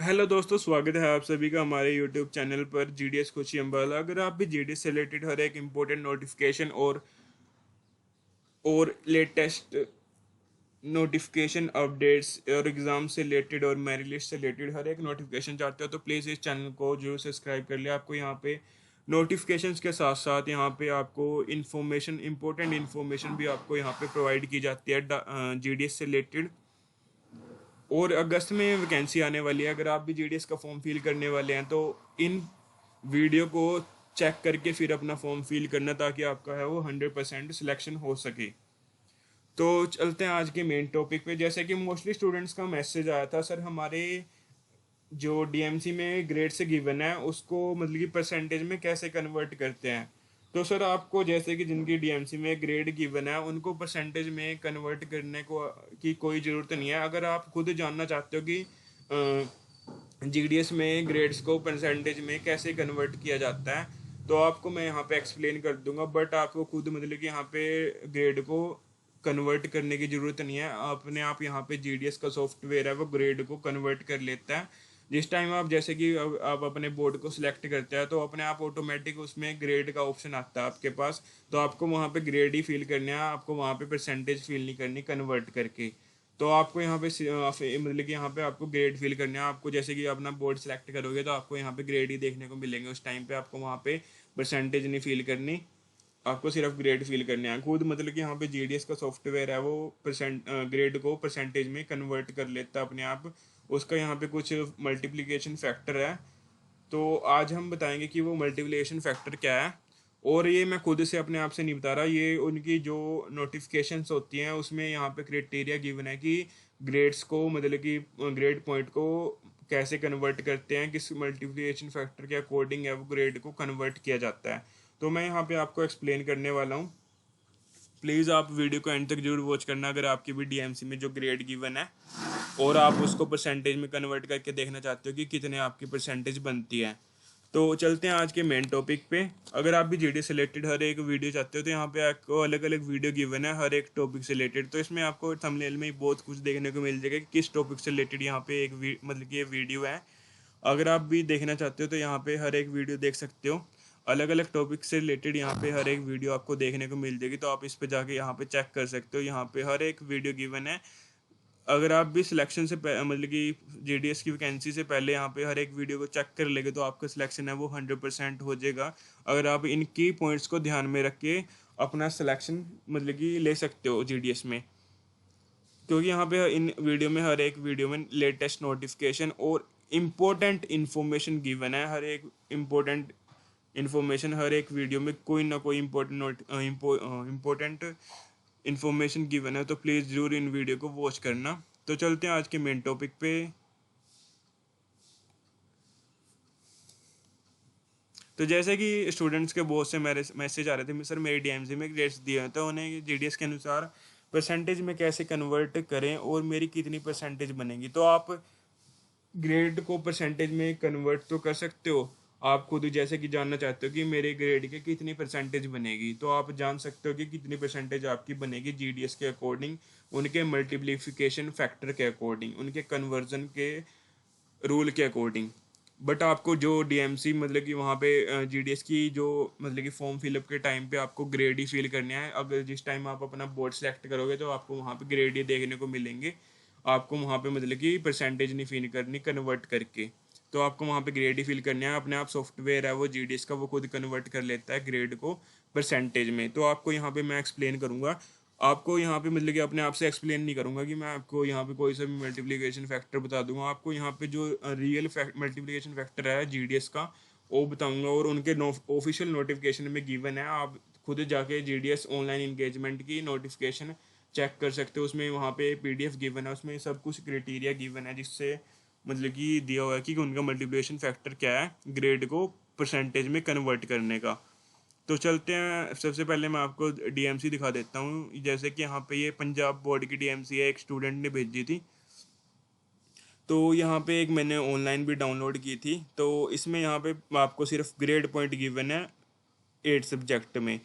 Hello दोस्तों, स्वागत है आप सभी का हमारे यूट्यूब चैनल पर जीडीएस खुशी अम्बाला। अगर आप भी जीडीएस से रिलेटेड हर एक इम्पोर्टेंट नोटिफिकेशन और लेटेस्ट नोटिफिकेशन अपडेट्स और एग्जाम से रिलेटेड और मेरिट लिस्ट से रिलेटेड हर एक नोटिफिकेशन चाहते हो तो प्लीज़ इस चैनल को जरूर सब्सक्राइब कर लिया। आपको यहाँ पे नोटिफिकेशंस के साथ साथ यहाँ पे आपको इन्फॉर्मेशन, इंपॉर्टेंट इन्फॉर्मेशन भी आपको यहाँ पे प्रोवाइड की जाती है जीडीएस से रिलेटेड। और अगस्त में वैकेंसी आने वाली है। अगर आप भी जीडीएस का फॉर्म फिल करने वाले हैं तो इन वीडियो को चेक करके फिर अपना फॉर्म फिल करना, ताकि आपका है वो 100% सिलेक्शन हो सके। तो चलते हैं आज के मेन टॉपिक पे। जैसे कि मोस्टली स्टूडेंट्स का मैसेज आया था, सर हमारे जो डीएमसी में ग्रेड से गिवन है उसको मतलब कि परसेंटेज में कैसे कन्वर्ट करते हैं। तो सर आपको जैसे कि जिनकी डीएमसी में ग्रेड गिवन है उनको परसेंटेज में कन्वर्ट करने को की कोई ज़रूरत नहीं है। अगर आप खुद जानना चाहते हो कि जीडीएस में ग्रेड्स को परसेंटेज में कैसे कन्वर्ट किया जाता है तो आपको मैं यहाँ पे एक्सप्लेन कर दूंगा। बट आपको खुद मतलब कि यहाँ पे ग्रेड को कन्वर्ट करने की ज़रूरत नहीं है। अपने आप यहाँ पे जीडीएस का सॉफ्टवेयर है वो ग्रेड को कन्वर्ट कर लेता है। जिस टाइम आप जैसे कि आप अपने बोर्ड को सिलेक्ट करते हैं तो अपने आप ऑटोमेटिक उसमें ग्रेड का ऑप्शन आता है आपके पास। तो आपको वहाँ पे ग्रेड ही फिल करना है, आपको वहाँ पे परसेंटेज फिल नहीं करनी कन्वर्ट करके। तो आपको यहाँ पे मतलब कि यहाँ पे आपको ग्रेड फिल करना है। आपको जैसे कि अपना बोर्ड सेलेक्ट करोगे तो आपको यहाँ पे ग्रेड ही देखने को मिलेंगे। उस टाइम पे आपको वहाँ पे परसेंटेज नहीं फिल करनी, आपको सिर्फ ग्रेड फिल करने हैं खुद। मतलब कि यहाँ पे जीडीएस का सॉफ्टवेयर है वो ग्रेड को परसेंटेज में कन्वर्ट कर लेता है अपने आप। उसका यहाँ पे कुछ मल्टीप्लिकेशन फैक्टर है, तो आज हम बताएंगे कि वो मल्टीप्लिकेशन फैक्टर क्या है। और ये मैं खुद से अपने आप से नहीं बता रहा, ये उनकी जो नोटिफिकेशंस होती हैं उसमें यहाँ पे क्राइटेरिया गिवन है कि ग्रेड्स को मतलब कि ग्रेड पॉइंट को कैसे कन्वर्ट करते हैं, किस मल्टीप्लिकेशन फैक्टर के अकॉर्डिंग है वो ग्रेड को कन्वर्ट किया जाता है। तो मैं यहाँ पे आपको एक्सप्लेन करने वाला हूँ। प्लीज़ आप वीडियो को एंड तक जरूर वॉच करना अगर आपकी भी डीएमसी में जो ग्रेड गिवन है और आप उसको परसेंटेज में कन्वर्ट करके देखना चाहते हो कि कितने आपकी परसेंटेज बनती है। तो चलते हैं आज के मेन टॉपिक पे। अगर आप भी जीडी से रिलेटेड हर एक वीडियो चाहते हो तो यहाँ पे आपको अलग अलग वीडियो गिवन है हर एक टॉपिक से रिलेटेड। तो इसमें आपको थंबनेल में ही बहुत कुछ देखने को मिल जाएगा कि किस टॉपिक से रिलेटेड यहाँ पे एक मतलब कि ये वीडियो है। अगर आप भी देखना चाहते हो तो यहाँ पे हर एक वीडियो देख सकते हो। अलग अलग टॉपिक से रिलेटेड यहाँ पे हर एक वीडियो आपको देखने को मिल जाएगी, तो आप इस पे जाके यहाँ पे चेक कर सकते हो। यहाँ पे हर एक वीडियो गिवन है। अगर आप भी सिलेक्शन से मतलब कि जीडीएस की वैकेंसी से पहले यहाँ पे हर एक वीडियो को चेक कर लेंगे तो आपका सिलेक्शन है वो 100% हो जाएगा। अगर आप इन की पॉइंट्स को ध्यान में रख के अपना सिलेक्शन मतलब कि ले सकते हो जीडीएस में, क्योंकि यहाँ पे इन वीडियो में हर एक वीडियो में लेटेस्ट नोटिफिकेशन और इम्पोर्टेंट इन्फॉर्मेशन गिवन है। हर एक इम्पोर्टेंट इन्फॉर्मेशन हर एक वीडियो में कोई ना कोई इम्पोर्टेंट इन्फॉर्मेशन गिवन है। तो प्लीज़ ज़रूर इन वीडियो को वॉच करना। तो चलते हैं आज के मेन टॉपिक पे। तो जैसे कि स्टूडेंट्स के बहुत से मेरे मैसेज आ रहे थे, सर मेरी डीएमसी में ग्रेड्स दिए हैं तो उन्हें जीडीएस के अनुसार परसेंटेज में कैसे कन्वर्ट करें और मेरी कितनी परसेंटेज बनेगी। तो आप ग्रेड को परसेंटेज में कन्वर्ट तो कर सकते हो। आप खुद जैसे कि जानना चाहते हो कि मेरे ग्रेड के कितनी परसेंटेज बनेगी, तो आप जान सकते हो कि कितनी परसेंटेज आपकी बनेगी जीडीएस के अकॉर्डिंग, उनके मल्टीप्लिकेशन फैक्टर के अकॉर्डिंग, उनके कन्वर्जन के रूल के अकॉर्डिंग। बट आपको जो डीएमसी मतलब कि वहाँ पे जीडीएस की जो मतलब कि फॉर्म फिलअप के टाइम पे आपको ग्रेड ही फिल करने हैं। अगर जिस टाइम आप अपना बोर्ड सेलेक्ट करोगे तो आपको वहाँ पे ग्रेड ही देखने को मिलेंगे। आपको वहाँ पे मतलब कि परसेंटेज नहीं फिल करनी कन्वर्ट करके। तो आपको वहाँ पे ग्रेड ही फिल करने हैं। अपने आप सॉफ्टवेयर है वो जीडीएस का वो खुद कन्वर्ट कर लेता है ग्रेड को परसेंटेज में। तो आपको यहाँ पे मैं एक्सप्लेन करूँगा। आपको यहाँ पे मतलब कि अपने आप से एक्सप्लेन नहीं करूँगा कि मैं आपको यहाँ पे कोई सा भी मल्टीप्लिकेशन फैक्टर बता दूंगा। आपको यहाँ पे जो रियल मल्टीप्लिकेशन फैक्टर है जीडीएस का वो बताऊंगा, और उनके ऑफिशियल नोटिफिकेशन में गिवन है। आप खुद जाके जीडीएस ऑनलाइन इंगेजमेंट की नोटिफिकेशन चेक कर सकते हो। उसमें वहाँ पे पीडीएफ गिवन है, उसमें सब कुछ क्राइटेरिया गिवन है जिससे मतलब कि दिया हुआ है कि उनका मल्टीप्लिकेशन फैक्टर क्या है ग्रेड को परसेंटेज में कन्वर्ट करने का। तो चलते हैं। सबसे पहले मैं आपको डीएमसी दिखा देता हूँ। जैसे कि यहाँ पे ये पंजाब बोर्ड की डीएमसी है, एक स्टूडेंट ने भेजी थी। तो यहाँ पे एक मैंने ऑनलाइन भी डाउनलोड की थी। तो इसमें यहाँ पे आपको सिर्फ ग्रेड पॉइंट गिवन है 8 सब्जेक्ट में।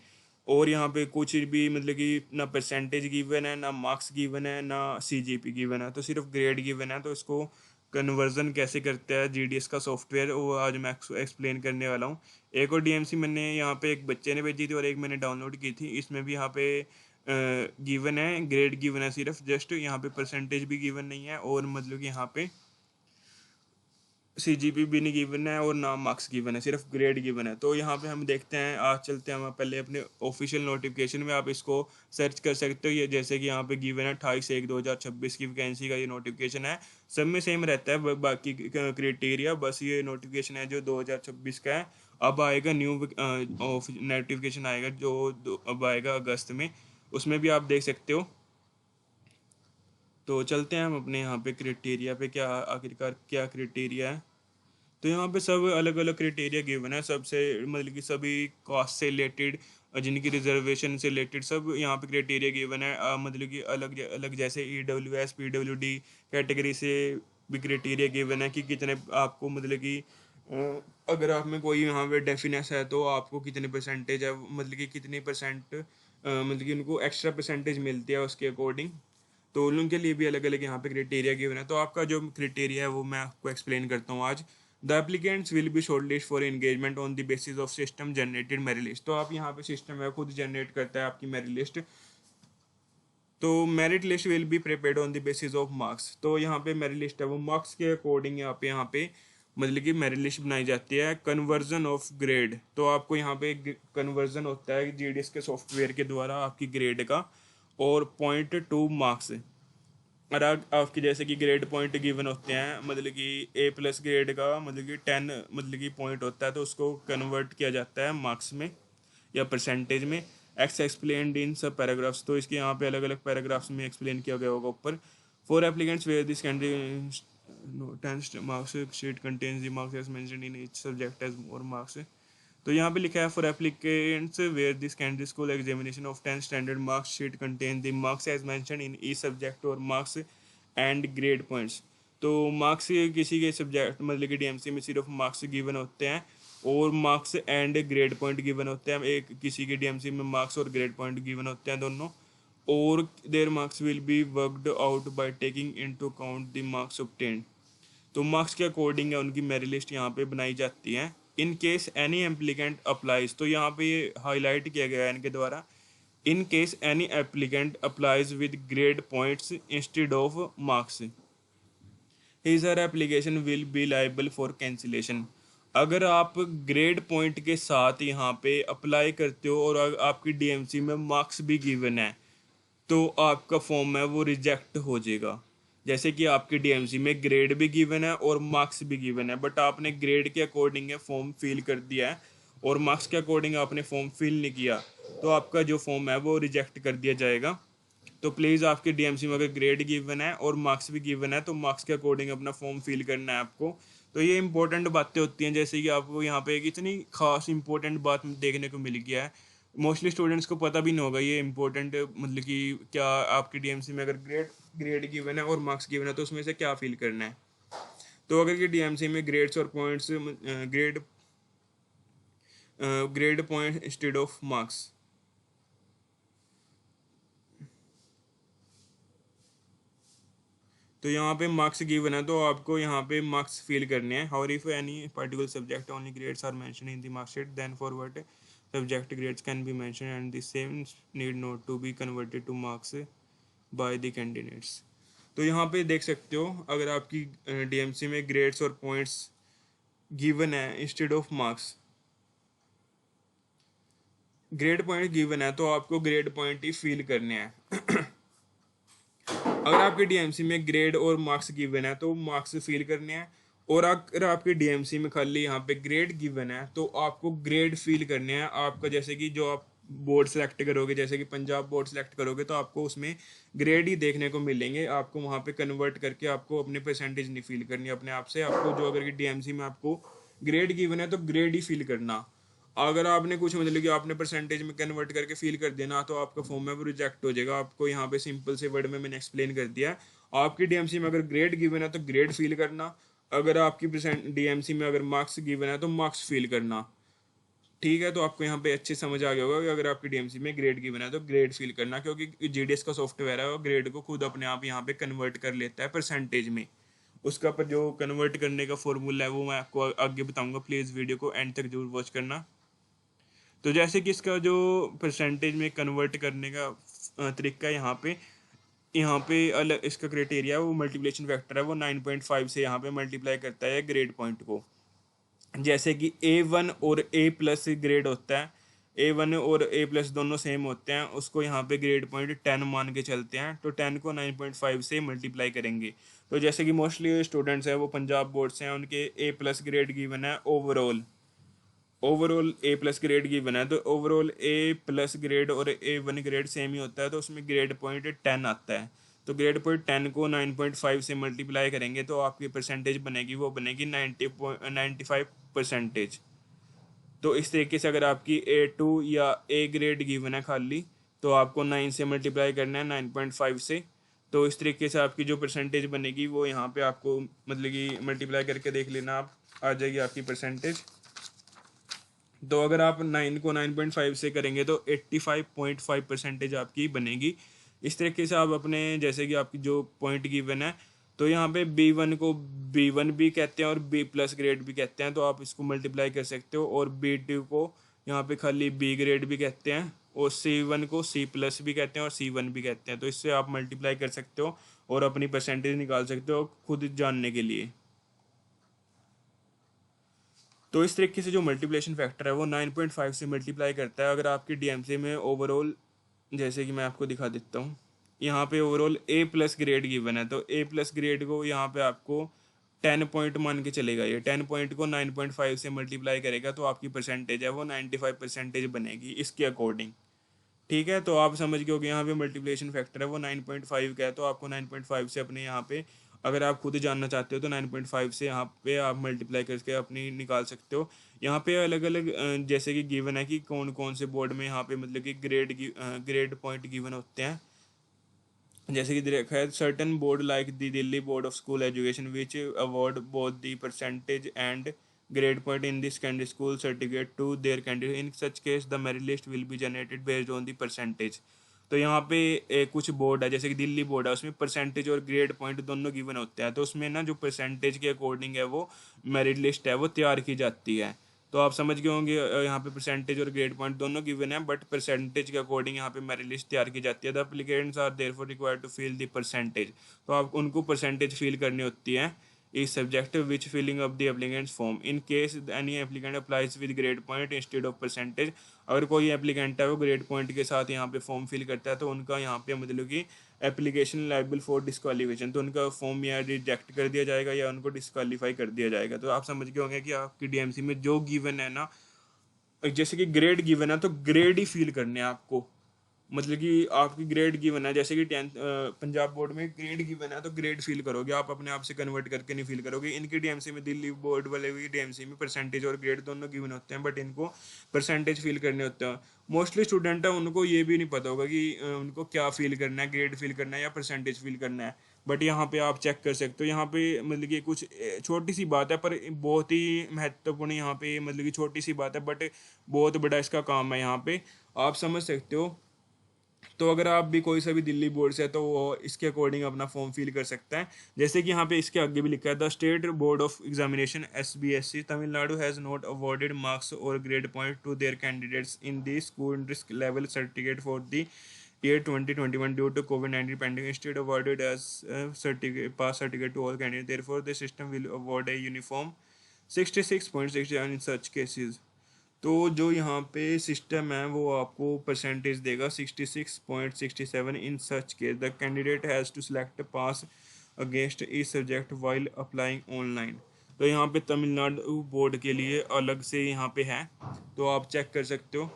और यहाँ पे कुछ भी मतलब कि ना परसेंटेज गिवन है, ना मार्क्स गिवन है, ना सीजीपी गिवन है, तो सिर्फ ग्रेड गिवन है। तो इसको कन्वर्जन कैसे करता है जीडीएस का सॉफ्टवेयर, वो आज मैं एक्सप्लेन करने वाला हूँ। एक और डीएमसी मैंने यहाँ पे एक बच्चे ने भेजी थी और एक मैंने डाउनलोड की थी। इसमें भी यहाँ पे गिवन है, ग्रेड गिवन है, सिर्फ जस्ट यहाँ पे परसेंटेज भी गिवन नहीं है, और मतलब कि यहाँ पे सीजीपी भी नहीं गिवन है और ना मार्क्स गिवन है, सिर्फ ग्रेड गिवन है। तो यहाँ पे हम देखते हैं, आज चलते हैं हम पहले अपने ऑफिशियल नोटिफिकेशन में, आप इसको सर्च कर सकते हो। ये जैसे कि यहाँ पे गिवन है 28/1/2026 की वैकेंसी का ये नोटिफिकेशन है। सब में सेम रहता है बाकी क्राइटेरिया, बस ये नोटिफिकेशन है जो 2026 का है। अब आएगा न्यू नोटिफिकेशन आएगा जो अब आएगा अगस्त में, उसमें भी आप देख सकते हो। तो चलते हैं हम अपने यहाँ पे क्राइटेरिया पे, क्या आखिरकार क्या क्राइटेरिया है। तो यहाँ पे सब अलग अलग क्राइटेरिया गिवन है, सबसे मतलब कि सभी कास्ट से रिलेटेड, जिनकी रिजर्वेशन से रिलेटेड सब यहाँ पे क्राइटेरिया गिवन है। मतलब कि अलग अलग जैसे EWS PWD कैटेगरी से भी क्राइटेरिया गिवन है कि कितने आपको मतलब कि अगर आप में कोई यहाँ पे डेफिनेस है तो आपको कितने परसेंटेज है, मतलब कि कितने परसेंट मतलब कि उनको एक्स्ट्रा परसेंटेज मिलती है उसके अकॉर्डिंग। तो उनके लिए भी अलग अलग यहाँ पे क्राइटेरिया गिवन है। तो आपका जो क्राइटेरिया है वो मैं आपको एक्सप्लेन करता हूँ आज। The applicants will be shortlist for engagement on the basis of system generated merit list. तो आप यहाँ पे सिस्टम है खुद जनरेट करता है आपकी मेरिट लिस्ट। तो merit list will be prepared on the basis of marks. तो यहाँ पे मेरिट लिस्ट है वो मार्क्स के अकॉर्डिंग यहाँ पे मतलब कि मेरिट लिस्ट बनाई जाती है। कन्वर्जन ऑफ ग्रेड, तो आपको यहाँ पे कन्वर्जन होता है जीडीएस के सॉफ्टवेयर के द्वारा आपकी ग्रेड का, और 0.2 और आपके जैसे कि ग्रेड पॉइंट गिवन होते हैं, मतलब कि A+ ग्रेड का मतलब कि 10 मतलब कि पॉइंट होता है, तो उसको कन्वर्ट किया जाता है मार्क्स में या परसेंटेज में। एक्सप्लेन्ड इन सब पैराग्राफ्स, तो इसके यहाँ पे अलग अलग पैराग्राफ्स में एक्सप्लेन किया गया होगा ऊपर। For applicants where this candidate 10 marks sheet contains the marks as mentioned in each subject as more marks. तो यहाँ पे लिखा है for applicants where this candidate school examination of 10 standard marks sheet contain the marks as mentioned in each subject और marks and grade points. तो marks किसी के subject मतलब कि डीएमसी में सिर्फ मार्क्स गिवन होते हैं और marks and grade point given होते हैं। एक किसी के डीएमसी में मार्क्स और ग्रेड पॉइंट गिवन होते हैं दोनों, और there marks will be worked out by taking into account the marks obtained. तो मार्क्स के अकॉर्डिंग है उनकी मेरिट लिस्ट यहाँ पे बनाई जाती है। In case any applicant applies, तो यहाँ पे ये हाईलाइट किया गया है इनके द्वारा। In case any applicant applies with grade points instead of marks, his her application will be liable for cancellation. अगर आप ग्रेड पॉइंट के साथ यहाँ पे अप्लाई करते हो और आपकी डीएमसी में मार्क्स भी गिवन है, तो आपका फॉर्म है वो रिजेक्ट हो जाएगा। जैसे कि आपके डीएमसी में ग्रेड भी गिवन है और मार्क्स भी गिवन है, बट आपने ग्रेड के अकॉर्डिंग है फॉर्म फिल कर दिया है और मार्क्स के अकॉर्डिंग आपने फॉर्म फिल नहीं किया, तो आपका जो फॉर्म है वो रिजेक्ट कर दिया जाएगा। तो प्लीज़ आपके डीएमसी में अगर ग्रेड गिवन है और मार्क्स भी गिवन है तो मार्क्स के अकॉर्डिंग अपना फॉर्म फिल करना है आपको। तो ये इंपॉर्टेंट बातें होती हैं, जैसे कि आपको यहाँ पे एक इतनी खास इंपॉर्टेंट बात देखने को मिल गया है, मोस्टली स्टूडेंट्स को पता भी नहीं होगा ये इंपॉर्टेंट, मतलब कि क्या आपकी डीएमसी में अगर ग्रेड ग्रेड गिवन है और मार्क्स गिवन है तो उसमें से क्या फिल करना है। तो अगर ये डीएमसी में ग्रेड्स और points grade point instead of marks, तो यहाँ पे मार्क्स गिवन है तो आपको यहाँ पे मार्क्स फिल करने हैं। How if any particular subject only grades are mention in the marksheet then for what subject grades can be mention and the same need not to be converted to marks by the candidates. तो यहाँ पे देख सकते हो अगर आपकी DMC में grades और पॉइंट्स गिवन है instead of marks, grade point given है तो आपको ग्रेड पॉइंट ही फिल करने हैं। अगर आपके डीएमसी में ग्रेड और मार्क्स गिवन है तो मार्क्स फिल करने हैं, और अगर आपके डीएमसी में खाली यहाँ पे ग्रेड गिवन है तो आपको ग्रेड फिल करने हैं। आपका जैसे कि जो आप बोर्ड सेलेक्ट करोगे, जैसे कि पंजाब बोर्ड सेलेक्ट करोगे तो आपको उसमें ग्रेड ही देखने को मिलेंगे, आपको वहाँ पे कन्वर्ट करके आपको अपने परसेंटेज नहीं फिल करनी अपने आप से। आपको जो अगर डीएमसी में आपको ग्रेड गिवन है तो ग्रेड ही फिल करना। अगर आपने कुछ मतलब कि आपने परसेंटेज में कन्वर्ट करके फिल कर देना तो आपका फॉर्म है वो रिजेक्ट हो जाएगा। आपको यहाँ पे सिंपल से वर्ड में मैंने एक्सप्लेन कर दिया। आपकी डीएमसी में अगर ग्रेड गिवन है तो ग्रेड फिल करना, अगर आपकी डीएमसी में अगर मार्क्स गिवन है तो मार्क्स फिल करना। ठीक है, तो आपको यहाँ पे अच्छे समझ आ गया होगा कि अगर आपकी डीएमसी में ग्रेड गिवन है तो ग्रेड फिल करना, क्योंकि जीडीएस का सॉफ्टवेयर है वो ग्रेड को खुद अपने आप यहाँ पे कन्वर्ट कर लेता है परसेंटेज में, उसका पर जो कन्वर्ट करने का फॉर्मूला है वो मैं आपको आगे बताऊंगा, प्लीज़ वीडियो को एंड तक जरूर वॉच करना। तो जैसे कि इसका जो परसेंटेज में कन्वर्ट करने का तरीका है, यहाँ पे अलग इसका क्राइटेरिया है, वो मल्टीप्लिकेशन फैक्टर है, वो 9.5 से यहाँ पे मल्टीप्लाई करता है ग्रेड पॉइंट को। जैसे कि A1 और A+ ग्रेड होता है, A1 और A+ दोनों सेम होते हैं, उसको यहाँ पे ग्रेड पॉइंट 10 मान के चलते हैं, तो 10 को 9.5 से मल्टीप्लाई करेंगे। तो जैसे कि मोस्टली स्टूडेंट्स हैं वो पंजाब बोर्ड से हैं, उनके A+ ग्रेड गिवन है ओवरऑल A+ ग्रेड गिवन है, तो ओवरऑल A+ ग्रेड और A1 ग्रेड सेम ही होता है, तो उसमें ग्रेड पॉइंट 10 आता है। तो ग्रेड पॉइंट 10 को 9.5 से मल्टीप्लाई करेंगे तो आपकी परसेंटेज बनेगी, वो बनेगी 95%। तो इस तरीके से अगर आपकी A2 या A ग्रेड गिवन है खाली, तो आपको 9 से मल्टीप्लाई करना है 9.5 से। तो इस तरीके से आपकी जो परसेंटेज बनेगी वो यहाँ पे आपको मतलब कि मल्टीप्लाई करके देख लेना, आप आ जाएगी आपकी परसेंटेज। तो अगर आप 9 को 9.5 से करेंगे तो 85.5% आपकी बनेगी। इस तरीके से आप अपने जैसे कि आपकी जो पॉइंट गिवन है, तो यहाँ पे B1 को B1 भी कहते हैं और B+ ग्रेड भी कहते हैं, तो आप इसको मल्टीप्लाई कर सकते हो। और B2 को यहाँ पे खाली B ग्रेड भी कहते हैं, और C1 को C+ भी कहते हैं और C1 भी कहते हैं। तो इससे आप मल्टीप्लाई कर सकते हो और अपनी परसेंटेज निकाल सकते हो खुद जानने के लिए। तो इस तरीके से जो मल्टीप्लिकेशन फैक्टर है वो 9.5 से मल्टीप्लाई करता है। अगर आपकी DMC में ओवरऑल, जैसे कि मैं आपको दिखा देता हूँ, यहाँ पे ओवरऑल A+ ग्रेड गिवन है, तो A+ ग्रेड को यहाँ पे आपको 10 पॉइंट मान के चलेगा, ये 10 पॉइंट को 9.5 से मल्टीप्लाई करेगा तो आपकी परसेंटेज है वो 95% बनेगी इसके अकॉर्डिंग। ठीक है, तो आप समझ गए हो कि यहाँ पे मल्टीप्लिकेशन फैक्टर है वो 9.5 का है, तो आपको 9.5 से अपने यहाँ पे, अगर आप खुद जानना चाहते हो तो 9.5 से यहाँ पे आप मल्टीप्लाई करके अपनी निकाल सकते हो। यहाँ पे अलग अलग जैसे कि गिवन है कि कौन कौन से बोर्ड में यहाँ पे मतलब कि ग्रेड पॉइंट गिवन होते हैं। जैसे कि देखा है, certain board like the Delhi board of school education which award both the percentage and grade point in the secondary school certificate to their candidate. In such case the merit list will be generated based on the percentage. तो यहाँ पे कुछ board है जैसे कि Delhi board है, उसमें percentage और ग्रेड पॉइंट दोनों गिवन होते हैं, तो उसमें ना जो परसेंटेज के अकॉर्डिंग है वो मेरिट लिस्ट है वो तैयार की जाती है। तो आप समझ गए होंगे यहाँ पे परसेंटेज और ग्रेड पॉइंट दोनों गिवन है, बट परसेंटेज के अकॉर्डिंग यहाँ पे मेरिट लिस्ट तैयार की जाती है। The applicants are therefore required to fill the percentage, तो आप उनको परसेंटेज फिल करनी होती है is subject which filling up the applicant's form. In case any applicant applies with grade point instead of percentage, अगर कोई एप्लीकेंट है वो ग्रेड पॉइंट के साथ यहाँ पे फॉर्म फिल करता है तो उनका यहाँ पे मतलब कि एप्लीकेशन लाइबल फॉर डिस्क्वालिफिकेशन, तो उनका फॉर्म या रिजेक्ट कर दिया जाएगा या उनको डिस्क्वालीफाई कर दिया जाएगा। तो आप समझ गए होंगे कि आपकी DMC में जो गिवन है ना, जैसे कि ग्रेड गिवन है तो ग्रेड ही फील करने हैं आपको, मतलब कि आपकी ग्रेड गिवन है, जैसे कि 10th पंजाब बोर्ड में ग्रेड गिवन है तो ग्रेड फील करोगे आप, अपने आप से कन्वर्ट करके नहीं फील करोगे। इनकी DMC में, दिल्ली बोर्ड वाले की DMC में परसेंटेज और ग्रेड दोनों गिवन होते हैं, बट इनको परसेंटेज फील करने होते हैं। मोस्टली स्टूडेंट है उनको ये भी नहीं पता होगा कि उनको क्या फील करना है, ग्रेड फील करना है या परसेंटेज फील करना है। बट यहाँ पे आप चेक कर सकते हो, यहाँ पे मतलब कि कुछ छोटी सी बात है पर बहुत ही महत्वपूर्ण, यहाँ पे मतलब कि छोटी सी बात है बट बहुत बड़ा इसका काम है, यहाँ पे आप समझ सकते हो। तो अगर आप भी कोई सा भी दिल्ली बोर्ड से है तो वो इसके अकॉर्डिंग अपना फॉर्म फिल कर सकता है। जैसे कि यहाँ पे इसके आगे भी लिखा है, the state board of examination SBSC Tamil Nadu has not awarded marks और grade point to their candidates in the school risk level certificate for the year 2021 due to COVID-19 pandemic. Instead awarded as certificate pass certificate to all candidates. Therefore the system will award a uniform 66.67 in such cases. तो जो यहाँ पे system है वो आपको percentage देगा 66.67 in such case the candidate has to select pass against each subject while applying online. तो यहाँ पे तमिलनाडु बोर्ड के लिए अलग से यहाँ पे है, तो आप चेक कर सकते हो।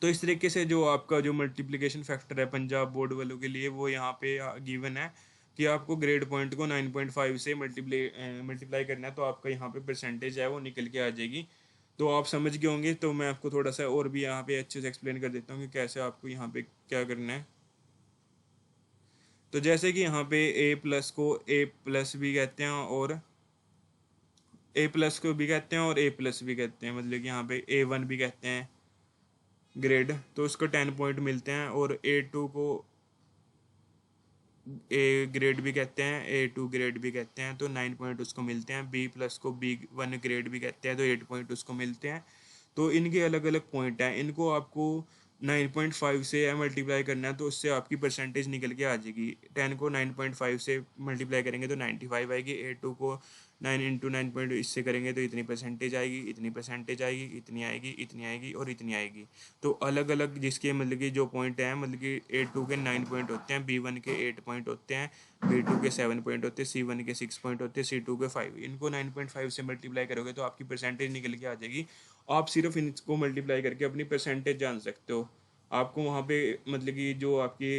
तो इस तरीके से जो आपका जो मल्टीप्लिकेशन फैक्टर है पंजाब बोर्ड वालों के लिए वो यहाँ पे गिवन है कि आपको ग्रेड पॉइंट को 9.5 से मल्टीप्लाई करना है, तो आपका यहाँ पे परसेंटेज है वो निकल के आ जाएगी। तो आप समझ गए होंगे, तो मैं आपको थोड़ा सा और भी यहाँ पे अच्छे से एक्सप्लेन कर देता हूँ कि कैसे आपको यहाँ पे क्या करना है। तो जैसे कि यहाँ पे A+ को A+ भी कहते हैं और A+ को भी कहते हैं और A+ भी कहते हैं, मतलब कि यहाँ पे A1 भी कहते हैं ग्रेड, तो उसको 10 पॉइंट मिलते हैं। और A2 को ए ग्रेड भी कहते हैं, A2 ग्रेड भी कहते हैं, तो 9 पॉइंट उसको मिलते हैं। B+ को B1 ग्रेड भी कहते हैं, तो 8 पॉइंट उसको मिलते हैं। तो इनके अलग अलग पॉइंट हैं, इनको आपको 9.5 से मल्टीप्लाई करना है, तो उससे आपकी परसेंटेज निकल के आ जाएगी। 10 को 9.5 से मल्टीप्लाई करेंगे तो 95 आएगी। A2 को 9 इंटू 9 पॉइंट इससे करेंगे तो इतनी परसेंटेज आएगी, इतनी परसेंटेज आएगी, इतनी आएगी, इतनी आएगी और इतनी आएगी। तो अलग अलग जिसके मतलब कि जो पॉइंट हैं, मतलब कि A2 के 9 पॉइंट होते हैं, B1 के 8 पॉइंट होते हैं, B2 के 7 पॉइंट होते हैं, C1 के 6 पॉइंट होते हैं, C2 के 5। इनको 9.5 से मल्टीप्लाई करोगे तो आपकी परसेंटेज निकल के आ जाएगी। आप सिर्फ इनको मल्टीप्लाई करके अपनी परसेंटेज जान सकते हो। आपको वहाँ पे मतलब कि जो आपकी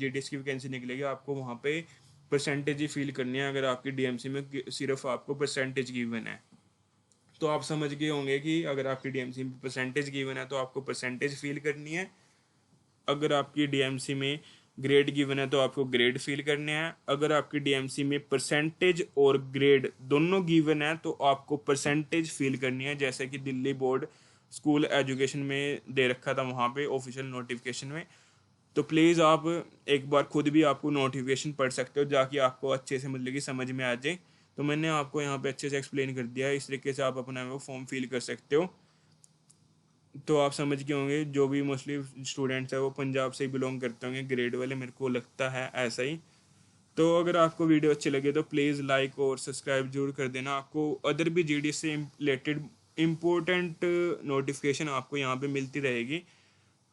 GDS की वैकेंसी निकलेगी, आपको वहाँ पे परसेंटेज ही फील करनी है। अगर आपकी DMC में सिर्फ आपको परसेंटेज गिवन है, तो आप समझ गए होंगे कि अगर आपकी DMC में परसेंटेज गिवन है तो आपको परसेंटेज फील करनी है। अगर आपकी DMC में ग्रेड गिवन है तो आपको ग्रेड फील करने हैं। अगर आपकी DMC में परसेंटेज और ग्रेड दोनों गिवन है तो आपको परसेंटेज फील करनी है, जैसे कि दिल्ली बोर्ड स्कूल एजुकेशन में दे रखा था वहाँ पे ऑफिशियल नोटिफिकेशन में। तो प्लीज़ आप एक बार खुद भी आपको नोटिफिकेशन पढ़ सकते हो, जाकि आपको अच्छे से मतलब कि समझ में आ जाए। तो मैंने आपको यहाँ पे अच्छे से एक्सप्लेन कर दिया है, इस तरीके से आप अपना वो फॉर्म फिल कर सकते हो। तो आप समझ गए होंगे, जो भी मोस्टली स्टूडेंट्स हैं वो पंजाब से ही बिलोंग करते होंगे, ग्रेड वाले, मेरे को लगता है ऐसा ही। तो अगर आपको वीडियो अच्छी लगे तो प्लीज़ लाइक और सब्सक्राइब जरूर कर देना। आपको अदर भी GDS से रिलेटेड इम्पोर्टेंट नोटिफिकेशन आपको यहाँ पे मिलती रहेगी।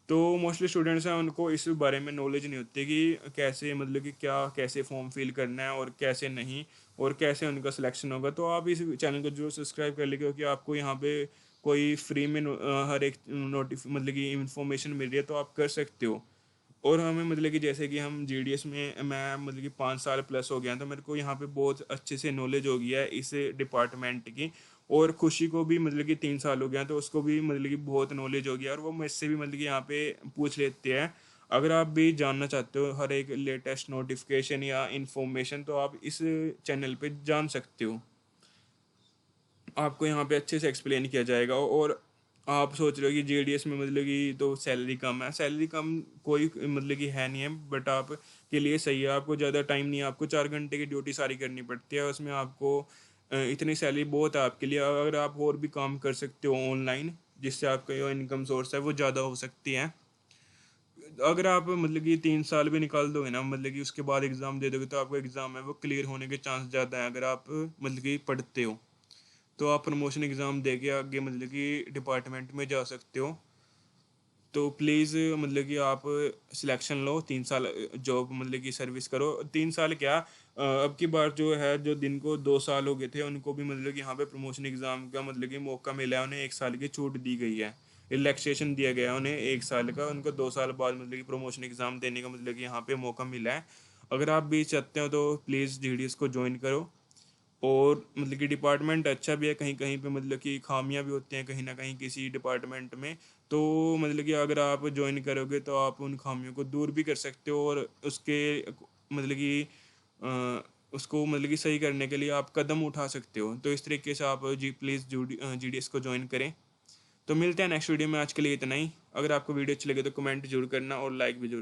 तो मोस्टली स्टूडेंट्स हैं उनको इस बारे में नॉलेज नहीं होती कि कैसे मतलब कि क्या कैसे फॉर्म फिल करना है और कैसे नहीं, और कैसे उनका सिलेक्शन होगा। तो आप इस चैनल को जरूर सब्सक्राइब कर लीजिए, क्योंकि आपको यहाँ पे कोई फ्री में हर एक नोटिफ मतलब कि इंफॉर्मेशन मिल रही है, तो आप कर सकते हो। और हमें मतलब कि जैसे कि हम GDS में मैं मतलब कि 5 साल प्लस हो गया, तो मेरे को यहाँ पे बहुत अच्छे से नॉलेज हो गया है इस डिपार्टमेंट की। और खुशी को भी मतलब कि 3 साल हो गया, तो उसको भी मतलब कि बहुत नॉलेज हो गया, और वो मुझसे भी मतलब कि यहाँ पे पूछ लेते हैं। अगर आप भी जानना चाहते हो हर एक लेटेस्ट नोटिफिकेशन या इन्फॉर्मेशन, तो आप इस चैनल पे जान सकते हो। आपको यहाँ पे अच्छे से एक्सप्लेन किया जाएगा। और आप सोच रहे हो कि GDS में मतलब कि तो सैलरी कम है, सैलरी कम कोई मतलब कि है नहीं है, बट आप के लिए सही है। आपको ज़्यादा टाइम नहीं है, आपको 4 घंटे की ड्यूटी सारी करनी पड़ती है, उसमें आपको इतनी सैलरी बहुत है आपके लिए। अगर आप और भी काम कर सकते हो ऑनलाइन, जिससे आपका जो इनकम सोर्स है वो ज़्यादा हो सकती है। अगर आप मतलब कि 3 साल भी निकाल दोगे ना, मतलब कि उसके बाद एग्ज़ाम दे दोगे, तो आपका एग्ज़ाम है वो क्लियर होने के चांस ज़्यादा है, अगर आप मतलब कि पढ़ते हो। तो आप प्रमोशन एग्ज़ाम दे के आगे मतलब कि डिपार्टमेंट में जा सकते हो। तो प्लीज़ मतलब कि आप सिलेक्शन लो, 3 साल जॉब मतलब कि सर्विस करो। 3 साल क्या, अब की बार जो है, जो दिन को 2 साल हो गए थे, उनको भी मतलब कि यहाँ पे प्रमोशन एग्ज़ाम का मतलब कि मौका मिला है, उन्हें 1 साल की छूट दी गई है, रिलैक्सेशन दिया गया है उन्हें 1 साल का। उनको 2 साल बाद मतलब कि प्रमोशन एग्ज़ाम देने का मतलब कि यहाँ पे मौका मिला है। अगर आप भी चाहते हो तो प्लीज़ GDS को ज्वाइन करो। और मतलब कि डिपार्टमेंट अच्छा भी है, कहीं कहीं पे मतलब कि खामियां भी होती हैं कहीं ना कहीं किसी डिपार्टमेंट में। तो मतलब कि अगर आप ज्वाइन करोगे तो आप उन खामियों को दूर भी कर सकते हो, और उसके मतलब कि उसको मतलब कि सही करने के लिए आप कदम उठा सकते हो। तो इस तरीके से आप प्लीज़ GDS को ज्वाइन करें। तो मिलते हैं नेक्स्ट वीडियो में, आज के लिए इतना ही। अगर आपको वीडियो अच्छी लगे तो कमेंट जरूर करना और लाइक भी जरूर